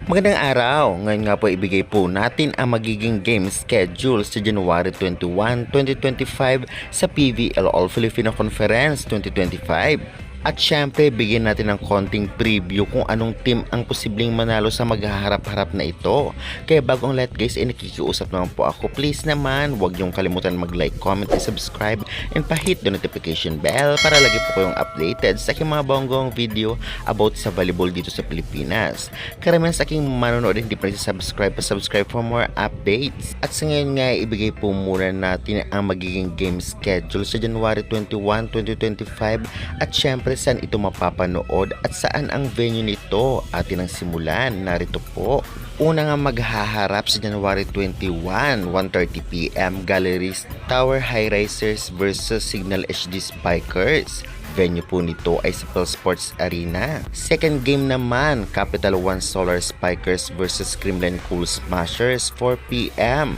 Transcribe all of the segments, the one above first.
Magandang araw! Ngayon nga po ibigay po natin ang magiging game schedule sa January 21, 2025 sa PVL All Filipino Conference 2025. At syempre, bigyan natin ng konting preview kung anong team ang posibleng manalo sa maghaharap-harap na ito. Kaya bago ang lahat guys, nakikiusap naman po ako. Please naman, huwag yung kalimutan mag-like, comment, and subscribe, and pa-hit the notification bell para lagi po kayong updated sa aking mga bonggong video about sa volleyball dito sa Pilipinas. Karamihan sa aking manonood hindi pa rin subscribe for more updates. At sa ngayon nga, ibigay po muna natin ang magiging game schedule sa January 21, 2025 at syempre saan ito mapapanood at saan ang venue nito. Atin ang simulan, narito po. Una nga maghaharap sa January 21, 1:30 PM, Galleries Tower High Risers versus Signal HD Spikers. Venue po nito ay sa Phil Sports Arena. Second game naman, Capital One Solar Spikers versus Creamline Cool Smashers, 4 PM.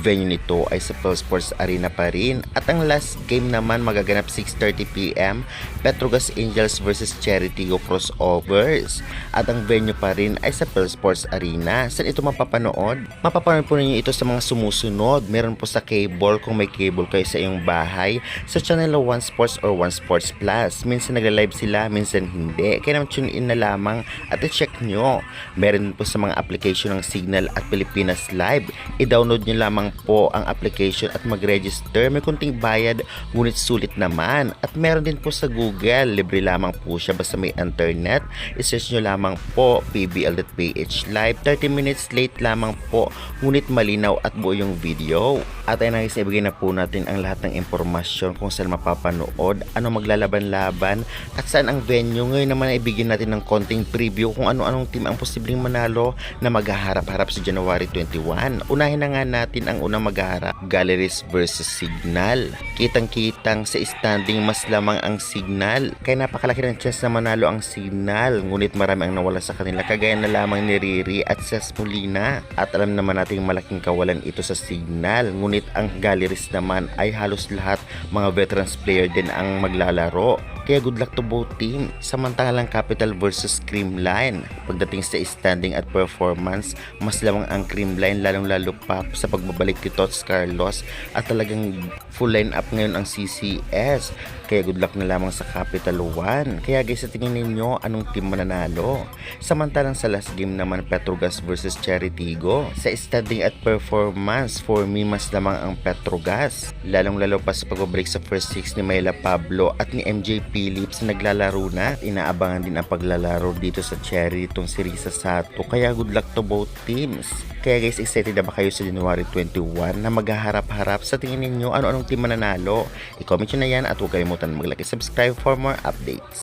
Venue nito ay sa Phil Sports Arena pa rin. At ang last game naman magaganap 6:30 PM, Petrogas Angels versus Cherry Tigo Crossovers. At ang venue pa rin ay sa Phil Sports Arena. Saan ito mapapanood? Mapapanood po ninyo ito sa mga sumusunod. Meron po sa cable kung may cable kayo sa iyong bahay, sa Channel 1 Sports or 1 Sports Plus. Minsan nagla-live sila, minsan hindi. Kaya naman tune in na lamang at i-check nyo. Meron po sa mga application ng Signal at Pilipinas Live. I-download nyo lamang po ang application at mag-register. May kunting bayad, ngunit sulit naman. At meron din po sa Google. Libre lamang po siya basta may internet. I-search nyo lamang po pbl.ph live. 30 minutes late lamang po, ngunit malinaw at buo yung video. At ay nais ibigay na po natin ang lahat ng impormasyon kung saan mapapanood, ano maglalaban-laban, at saan ang venue. Ngayon naman ay ibigyan natin ng konting preview kung ano-anong team ang posibleng manalo na maghaharap-harap sa January 21. Unahin na nga natin ang unang maghaharap, Galleries versus Signal. Kitang-kitang sa standing mas lamang ang Signal, kaya napakalaki ng chance na manalo ang Signal, ngunit marami ang nawala sa kanila kagaya na lamang ni Riri at Cesc Molina. At alam naman natin malaking kawalan ito sa Signal, ngunit ang Galleries naman ay halos lahat mga veterans player din ang maglalaro. Kaya good luck to both team. Samantalang Capital versus Creamline, pagdating sa standing at performance, mas lamang ang Creamline, lalong-lalo pa sa pagbabalik ni Tots Carlos at talagang full line up ngayon ang CCS. Kaya good luck na lamang sa Capital One. Kaya guys, sa tingin ninyo, anong team mananalo? Samantalang sa last game naman, Petrogas versus Cherry Tigo. Sa standing at performance, for me, mas lamang ang Petrogas. Lalong-lalo pa sa pagbabalik sa first six ni Mayla Pablo at ni MJ Phillips na naglalaro na. Inaabangan din ang paglalaro dito sa Cherry itong si Risa Sato. Kaya good luck to both teams. Kaya guys, excited na ba kayo sa January 21 na maghaharap-harap? Sa tingin ninyo, ano-anong team mananalo? I-comment nyo na yan at huwag kalimutan mag-like and subscribe for more updates.